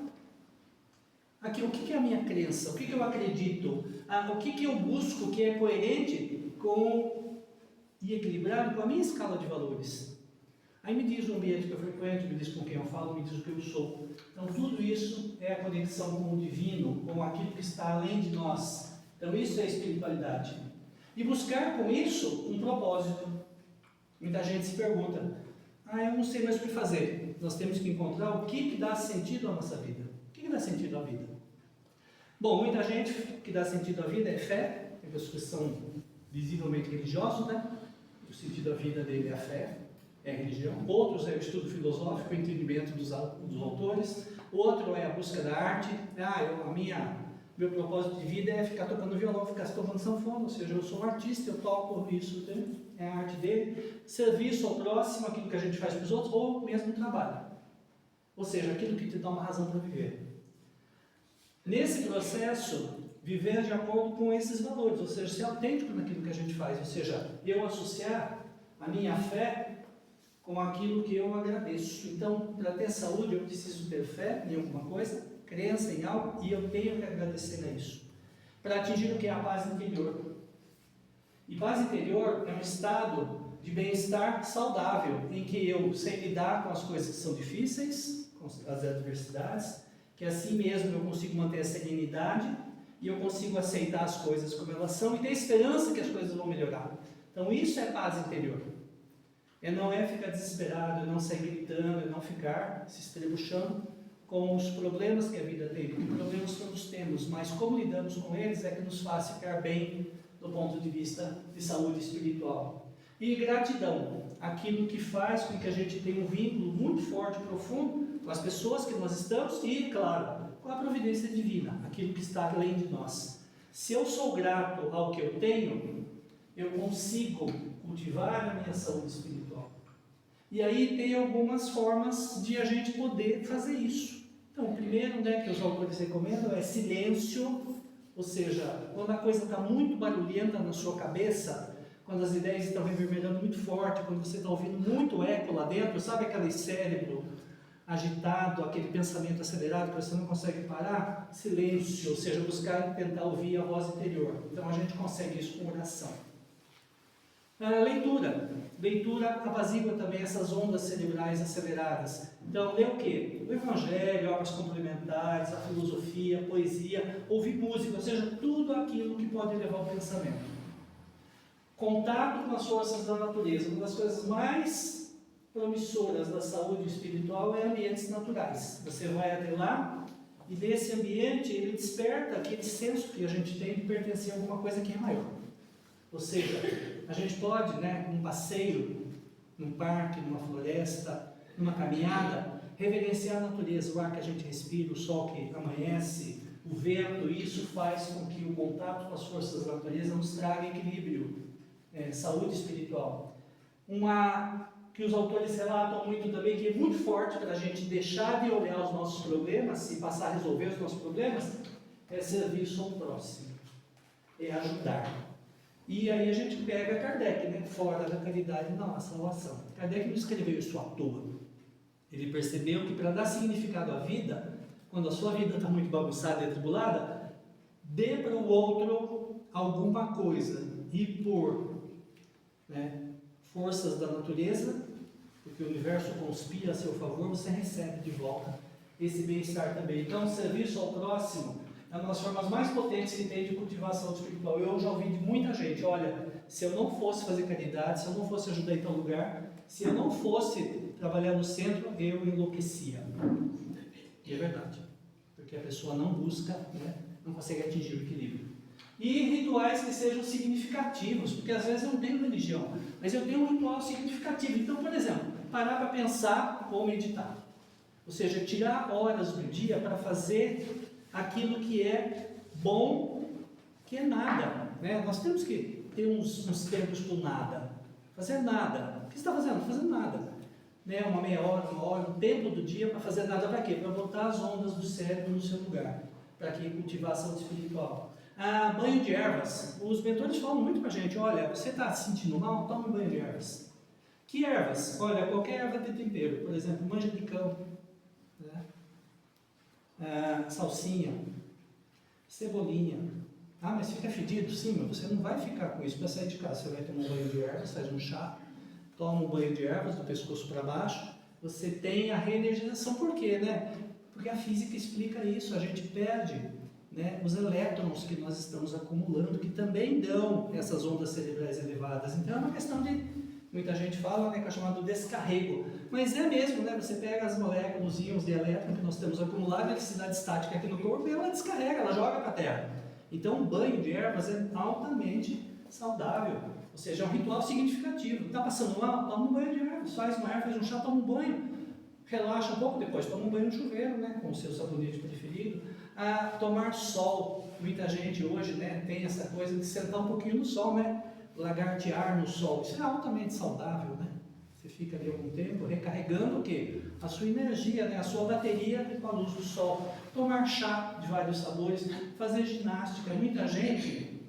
o que é a minha crença, o que eu acredito, o que eu busco que é coerente e equilibrado com a minha escala de valores. Aí me diz o ambiente que eu frequento, me diz com quem eu falo, me diz o que eu sou. Então tudo isso é a conexão com o divino, com aquilo que está além de nós. Então isso é a espiritualidade. E buscar com isso um propósito. Muita gente se pergunta, eu não sei mais o que fazer. Nós temos que encontrar o que dá sentido à nossa vida. O que dá sentido à vida? Bom, muita gente que dá sentido à vida é fé. Tem pessoas que são visivelmente religiosos, né? O sentido da vida dele é a fé, é a religião. Outros é o estudo filosófico, o entendimento dos autores. Outro é a busca da arte. Meu propósito de vida é ficar tocando violão, ficar tocando sanfona, ou seja, eu sou um artista, eu toco isso, né? É a arte dele. Serviço ao próximo, aquilo que a gente faz para os outros, ou mesmo trabalho. Ou seja, aquilo que te dá uma razão para viver. Nesse processo, viver de acordo com esses valores, ou seja, ser autêntico naquilo que a gente faz, ou seja, eu associar a minha fé com aquilo que eu agradeço. Então, para ter saúde, eu preciso ter fé em alguma coisa, crença em algo, e eu tenho que agradecer a isso. Para atingir o que é a paz interior. E paz interior é um estado de bem-estar saudável, em que eu sei lidar com as coisas que são difíceis, com as adversidades, que assim mesmo eu consigo manter a serenidade, e eu consigo aceitar as coisas como elas são, e ter esperança que as coisas vão melhorar. Então isso é paz interior. Não é ficar desesperado, é não sair gritando, é não ficar se estrebuchando com os problemas que a vida tem, porque problemas todos temos, mas como lidamos com eles é que nos faz ficar bem do ponto de vista de saúde espiritual. E gratidão, aquilo que faz com que a gente tenha um vínculo muito forte, profundo, com as pessoas que nós estamos e, claro, com a providência divina, aquilo que está além de nós. Se eu sou grato ao que eu tenho, eu consigo cultivar a minha saúde espiritual. E aí tem algumas formas de a gente poder fazer isso. Então, o primeiro, né, que os autores recomendam é silêncio, ou seja, quando a coisa está muito barulhenta na sua cabeça, quando as ideias estão reverberando muito forte, quando você está ouvindo muito eco lá dentro, sabe aquele cérebro agitado, aquele pensamento acelerado que você não consegue parar? Silêncio, ou seja, buscar tentar ouvir a voz interior. Então a gente consegue isso com oração. Leitura apazigua também essas ondas cerebrais aceleradas. Então, ler o quê? O Evangelho, obras complementares, a filosofia, a poesia, ouvir música, ou seja, tudo aquilo que pode levar ao pensamento. Contato com as forças da natureza. Uma das coisas mais promissoras da saúde espiritual é ambientes naturais. Você vai até lá e desse ambiente ele desperta aquele senso que a gente tem de pertencer a alguma coisa que é maior. Ou seja, a gente pode, num passeio, num parque, numa floresta, numa caminhada, reverenciar a natureza, o ar que a gente respira, o sol que amanhece, o vento. Isso faz com que o contato com as forças da natureza nos traga equilíbrio, saúde espiritual. Uma que os autores relatam muito também, que é muito forte para a gente deixar de olhar os nossos problemas e passar a resolver os nossos problemas, é serviço ao próximo, é ajudar. E aí a gente pega Kardec, fora da caridade não há salvação. Kardec não escreveu isso à toa. Ele percebeu que para dar significado à vida, quando a sua vida está muito bagunçada e atribulada, dê para o outro alguma coisa. E por forças da natureza, porque o universo conspira a seu favor, você recebe de volta esse bem-estar também. Então, o serviço ao próximo é uma das formas mais potentes que tem de cultivar a saúde espiritual. Eu já ouvi de muita gente, olha, se eu não fosse fazer caridade, se eu não fosse ajudar em tal lugar, se eu não fosse trabalhar no centro, eu enlouquecia. E é verdade, porque a pessoa não busca, não consegue atingir o equilíbrio. E rituais que sejam significativos, porque às vezes eu não tenho religião, mas eu tenho um ritual significativo. Então, por exemplo, parar para pensar ou meditar. Ou seja, tirar horas do dia para fazer aquilo que é bom, que é nada. Nós temos que ter uns tempos para nada. Fazer nada. O que você está fazendo? Não fazendo nada. Uma meia hora, uma hora, um tempo do dia para fazer nada. Para quê? Para botar as ondas do cérebro no seu lugar. Para que cultivar a saúde espiritual. Banho de ervas. Os mentores falam muito para a gente, olha, você está se sentindo mal? Toma um banho de ervas. Que ervas? Olha, qualquer erva de tempero. Por exemplo, manjericão, salsinha, cebolinha. Mas fica fedido? Sim, mas você não vai ficar com isso para sair de casa. Você vai tomar um banho de ervas, faz um chá, toma um banho de ervas do pescoço para baixo, você tem a reenergização. Por quê? Porque a física explica isso, a gente perde os elétrons que nós estamos acumulando, que também dão essas ondas cerebrais elevadas. Então é uma questão de, muita gente fala, que é chamado descarrego, mas é mesmo, você pega as moléculas, íons de elétron que nós temos acumulado, a eletricidade estática aqui no corpo, e ela descarrega, ela joga para a Terra. Então o banho de ervas é altamente saudável, ou seja, é um ritual significativo. Está passando mal? Toma um banho de ervas, faz uma erva, faz um chá, toma um banho. relaxa um pouco, depois toma um banho no chuveiro, né, com o seu sabonete preferido. Tomar sol. Muita gente hoje, né, tem essa coisa de sentar um pouquinho no sol, né, lagartear no sol. Isso é altamente saudável, né? Você fica ali algum tempo recarregando o quê? A sua energia, né, a sua bateria com a luz do sol. Tomar chá de vários sabores, fazer ginástica. Muita gente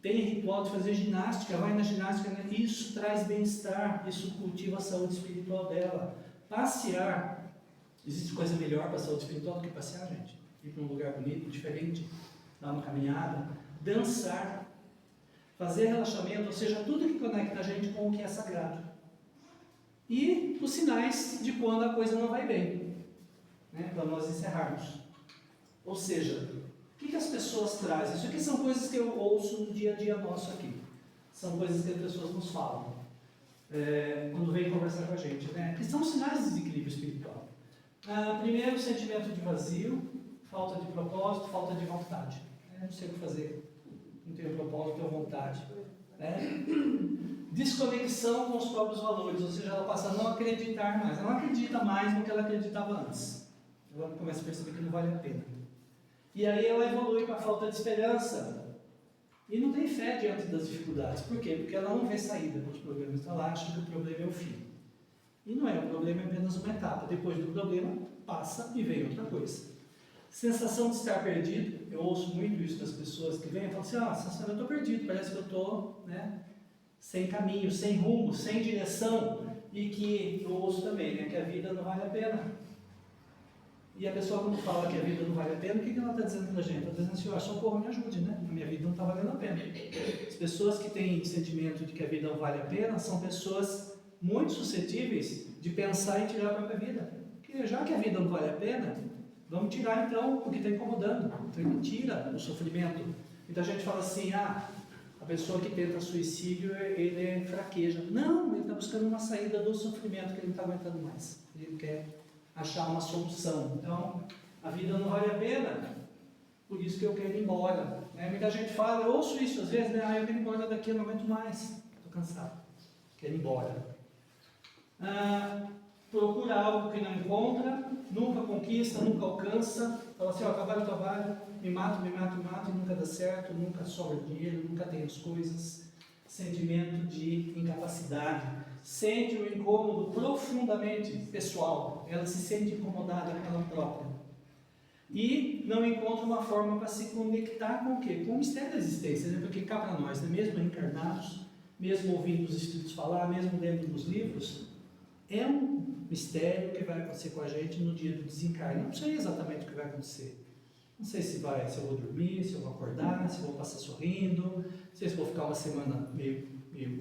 tem ritual de fazer ginástica, vai na ginástica, né? Isso traz bem-estar, isso cultiva a saúde espiritual dela. Passear, existe coisa melhor para a saúde espiritual do que passear, gente? Ir para um lugar bonito, diferente, dar uma caminhada, dançar, fazer relaxamento, ou seja, tudo que conecta a gente com o que é sagrado. E os sinais de quando a coisa não vai bem, né? Para nós encerrarmos. Ou seja, o que as pessoas trazem? Isso aqui são coisas que eu ouço no dia a dia nosso aqui. São coisas que as pessoas nos falam quando vêm conversar com a gente, né? Que são sinais de desequilíbrio espiritual. Primeiro, sentimento de vazio, falta de propósito, falta de vontade. Não sei o que fazer, não tenho propósito, não tenho vontade. Né? Desconexão com os próprios valores, ou seja, ela passa a não acreditar mais. Ela não acredita mais no que ela acreditava antes. Ela começa a perceber que não vale a pena. E aí ela evolui para a falta de esperança. E não tem fé diante das dificuldades. Por quê? Porque ela não vê saída para os problemas. Ela acha que o problema é o fim. E não é, o problema é apenas uma etapa. Depois do problema, passa e vem outra coisa. Sensação de estar perdido. Eu ouço muito isso das pessoas que vêm e falam assim, sensação, eu estou perdido, parece que eu estou sem caminho, sem rumo, sem direção. E que eu ouço também, que a vida não vale a pena. E a pessoa, quando fala que a vida não vale a pena, o que ela está dizendo para a gente? Ela está dizendo assim, socorro, me ajude, né? A minha vida não está valendo a pena. As pessoas que têm sentimento de que a vida não vale a pena são pessoas muito suscetíveis de pensar em tirar a própria vida. Porque já que a vida não vale a pena, vamos tirar então o que está incomodando. Então ele tira o sofrimento. Muita gente fala assim, a pessoa que tenta suicídio, ele fraqueja. Não, ele está buscando uma saída do sofrimento que ele não está aguentando mais. Ele quer achar uma solução. Então, a vida não vale a pena, por isso que eu quero ir embora. Muita gente fala, eu ouço isso às vezes, eu quero ir embora daqui, eu não aguento mais, estou cansado, quero ir embora. Procura algo que não encontra, nunca conquista, nunca alcança, fala assim, trabalho, me mato, e nunca dá certo, nunca sobra dinheiro, nunca tem as coisas. Sentimento de incapacidade, sente um incômodo profundamente pessoal, ela se sente incomodada com ela própria e não encontra uma forma para se conectar com o quê? Com o mistério da existência, porque cá para nós, mesmo encarnados, mesmo ouvindo os espíritos falar, mesmo lendo nos livros, é um mistério que vai acontecer com a gente no dia do desencarne. Não sei exatamente o que vai acontecer. Não sei se eu vou dormir, se eu vou acordar, se eu vou passar sorrindo, não sei se vou ficar uma semana meio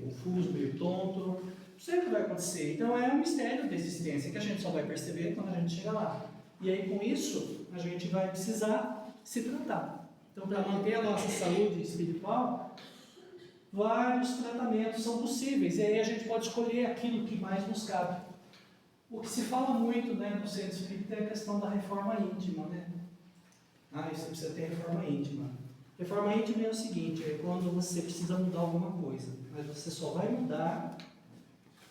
confuso, meio tonto, não sei o que vai acontecer. Então é um mistério da existência que a gente só vai perceber quando a gente chega lá. E aí com isso a gente vai precisar se tratar. Então para manter a nossa saúde espiritual, vários tratamentos são possíveis. E aí a gente pode escolher aquilo que mais nos cabe. O que se fala muito no centro espírita é a questão da reforma íntima, isso precisa ter reforma íntima. Reforma íntima é o seguinte, é quando você precisa mudar alguma coisa, mas você só vai mudar,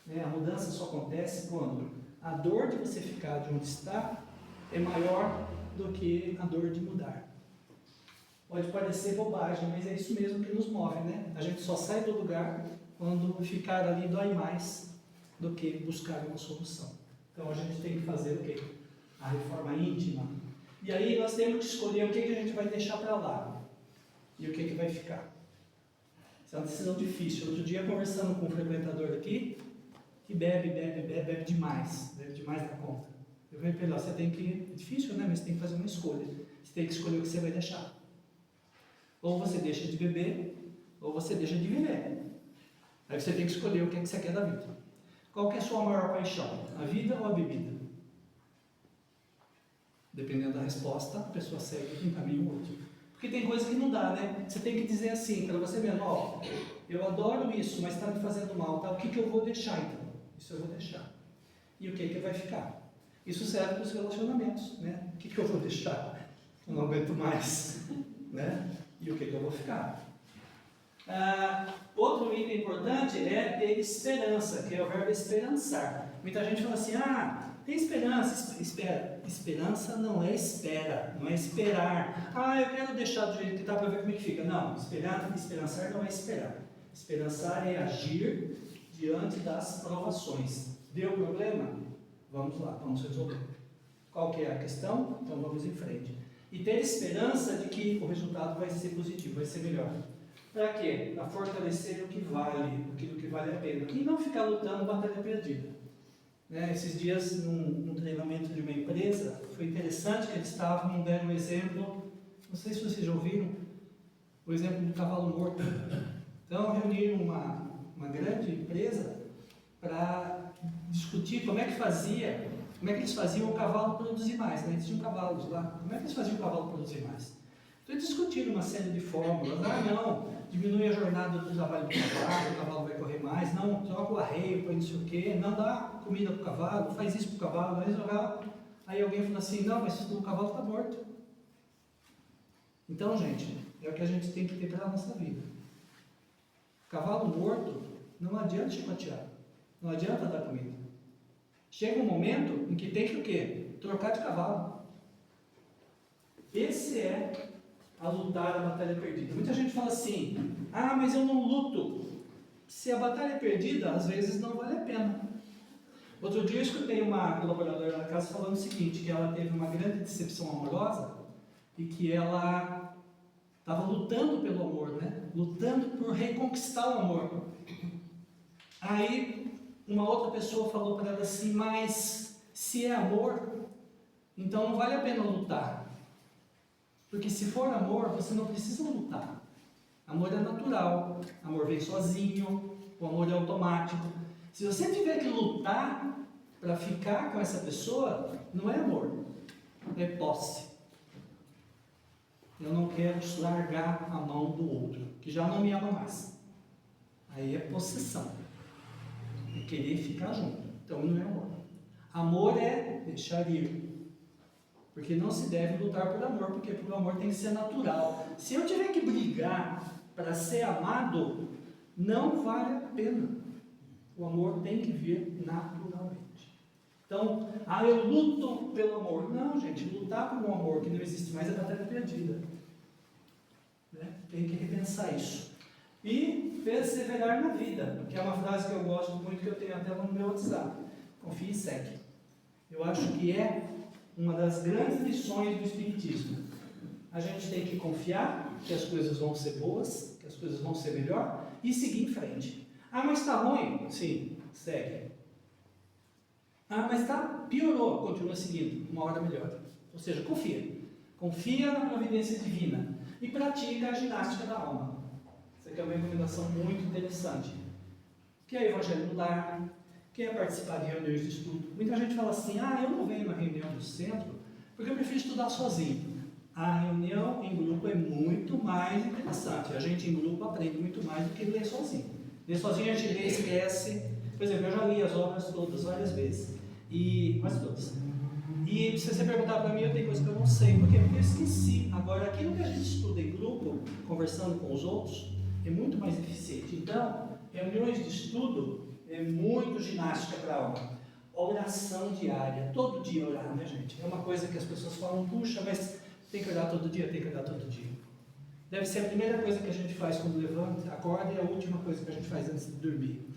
a mudança só acontece quando a dor de você ficar de onde está é maior do que a dor de mudar. Pode parecer bobagem, mas é isso mesmo que nos move, A gente só sai do lugar quando ficar ali dói mais do que buscar uma solução. Então a gente tem que fazer o quê? A reforma íntima. E aí nós temos que escolher o que a gente vai deixar para lá e o que vai ficar. Isso é uma decisão difícil. Outro dia, conversando com um frequentador aqui, que bebe demais da conta. Eu falei para ele, você tem que, é difícil, mas você tem que fazer uma escolha. Você tem que escolher o que você vai deixar. Ou você deixa de beber, ou você deixa de viver. Aí você tem que escolher o que você quer da vida. Qual que é a sua maior paixão? A vida ou a bebida? Dependendo da resposta, a pessoa segue um caminho ou outro. Porque tem coisa que não dá, Você tem que dizer assim, para você mesmo, eu adoro isso, mas está me fazendo mal, tá? O que eu vou deixar então? Isso eu vou deixar. E o que vai ficar? Isso serve para os relacionamentos, O que eu vou deixar? Eu não aguento mais, E o que eu vou ficar? Outro item importante é ter esperança, que é o verbo esperançar. Muita gente fala assim, E esperança, espera. Esperança não é espera, não é esperar. Ah, eu quero deixar do jeito que está para ver como é que fica. Não, esperançar não é esperar. Esperançar é agir diante das provações. Deu problema? Vamos lá, vamos resolver. Qual que é a questão? Então vamos em frente. E ter esperança de que o resultado vai ser positivo, vai ser melhor. Para quê? Para fortalecer o que vale, aquilo que vale a pena. E não ficar lutando batalha perdida. Esses dias, num treinamento de uma empresa, foi interessante que eles deram um exemplo, não sei se vocês já ouviram, o exemplo do cavalo morto. Então, reuniram uma grande empresa para discutir como é que eles faziam o cavalo produzir mais. Eles tinham cavalos lá, como é que eles faziam o cavalo produzir mais? Então, eles discutiram uma série de fórmulas. Não, diminui a jornada do trabalho do cavalo, o cavalo vai correr mais. Não, troca o arreio, põe não sei o quê. Não, dá comida para o cavalo, faz isso para o cavalo. Aí alguém falou assim, não, mas o cavalo está morto. Então, gente, é o que a gente tem que ter para a nossa vida. Cavalo morto, não adianta chicotear, não adianta dar comida. Chega um momento em que tem que o quê? Trocar de cavalo. Esse é a lutar a batalha perdida. Muita gente fala assim, mas eu não luto. Se a batalha é perdida, às vezes não vale a pena. Outro dia eu escutei uma colaboradora da casa falando o seguinte, que ela teve uma grande decepção amorosa e que ela estava lutando pelo amor, lutando por reconquistar o amor. Aí uma outra pessoa falou para ela assim, mas se é amor, então não vale a pena lutar. Porque se for amor, você não precisa lutar. Amor é natural, amor vem sozinho, o amor é automático. Se você tiver que lutar para ficar com essa pessoa, não é amor, é posse. Eu não quero largar a mão do outro, que já não me ama mais. Aí é possessão, é querer ficar junto. Então não é amor. Amor é deixar ir. Porque não se deve lutar por amor, porque o amor tem que ser natural. Se eu tiver que brigar para ser amado, não vale a pena. O amor tem que vir naturalmente. Então, eu luto pelo amor. Não, gente, lutar por um amor que não existe mais é batalha perdida. Tem que repensar isso. E perseverar na vida, que é uma frase que eu gosto muito, que eu tenho até no meu WhatsApp. Confie e segue. Eu acho que é uma das grandes lições do Espiritismo. A gente tem que confiar que as coisas vão ser boas, que as coisas vão ser melhor e seguir em frente. Mas está ruim? Sim, segue. Mas piorou, continua seguindo, uma hora melhor. Ou seja, confia. Confia na providência divina e pratica a ginástica da alma. Isso aqui é uma recomendação muito interessante. Que é evangelho no lar, que é participar de reuniões de estudo. Muita gente fala assim, eu não venho na reunião do centro porque eu prefiro estudar sozinho. A reunião em grupo é muito mais interessante. A gente em grupo aprende muito mais do que ler sozinho. Ler sozinho a gente lê e esquece. Por exemplo, eu já li as obras todas, várias vezes. Quase todas. E se você perguntar para mim, eu tenho coisa que eu não sei. Por quê? Porque eu esqueci. Agora, aquilo que a gente estuda em grupo, conversando com os outros, é muito mais eficiente. Então, reuniões de estudo é muito ginástica para a alma. Oração diária, todo dia orar, né, gente? É uma coisa que as pessoas falam, puxa, mas tem que orar todo dia, tem que orar todo dia. Deve ser a primeira coisa que a gente faz quando levanta, acorda, e a última coisa que a gente faz antes de dormir.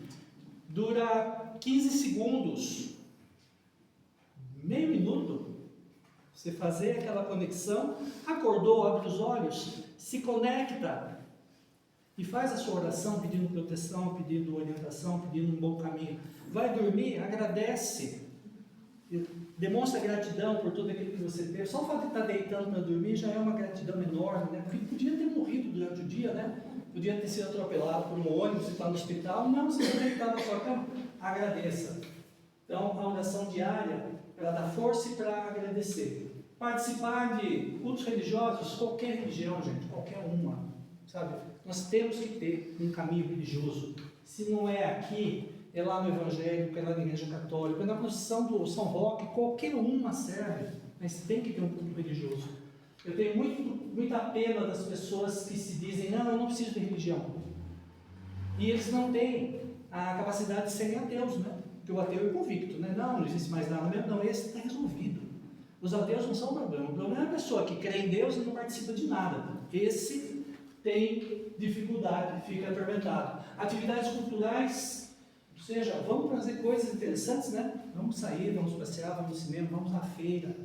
Dura 15 segundos, meio minuto, você fazer aquela conexão, acordou, abre os olhos, se conecta e faz a sua oração pedindo proteção, pedindo orientação, pedindo um bom caminho. Vai dormir, agradece, demonstra gratidão por tudo aquilo que você teve. Só o fato de estar deitando para dormir já é uma gratidão enorme, né? Porque podia ter morrido durante o dia, né? Podia ter sido atropelado por um ônibus e estar no hospital. Não, você está deitado na sua cama, agradeça. Então, a oração diária, para dar força e para agradecer. Participar de cultos religiosos, qualquer religião, gente, qualquer uma, sabe? Nós temos que ter um caminho religioso. Se não é aqui, é lá no evangélico, é lá na igreja católica, é na procissão do São Roque, qualquer uma serve, mas tem que ter um culto religioso. Eu tenho muita pena das pessoas que se dizem, não, eu não preciso de religião. E eles não têm a capacidade de serem ateus, né? Porque o ateu é convicto, né? Não existe mais nada mesmo. Não, esse está resolvido. Os ateus não são o problema. O problema é a pessoa que crê em Deus e não participa de nada. Esse tem dificuldade, fica atormentado. Atividades culturais, ou seja, vamos fazer coisas interessantes, né? Vamos sair, vamos passear, vamos no cinema, vamos na feira,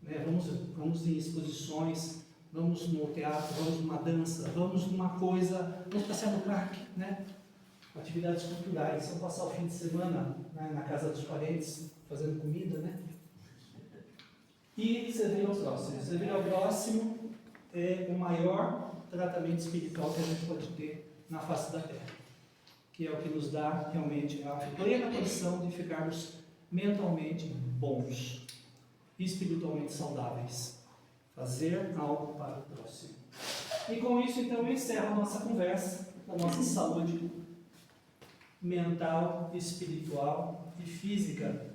né? Vamos em exposições, vamos no teatro, vamos numa dança, vamos numa coisa, vamos passear no parque, né? Atividades culturais, vamos passar o fim de semana, né, na casa dos parentes, fazendo comida, né? E servir ao próximo. Servir ao próximo é o maior tratamento espiritual que a gente pode ter na face da Terra, que é o que nos dá realmente a plena condição de ficarmos mentalmente bons, espiritualmente saudáveis. Fazer algo para o próximo. E com isso, então, eu encerro a nossa conversa, a nossa saúde mental, espiritual e física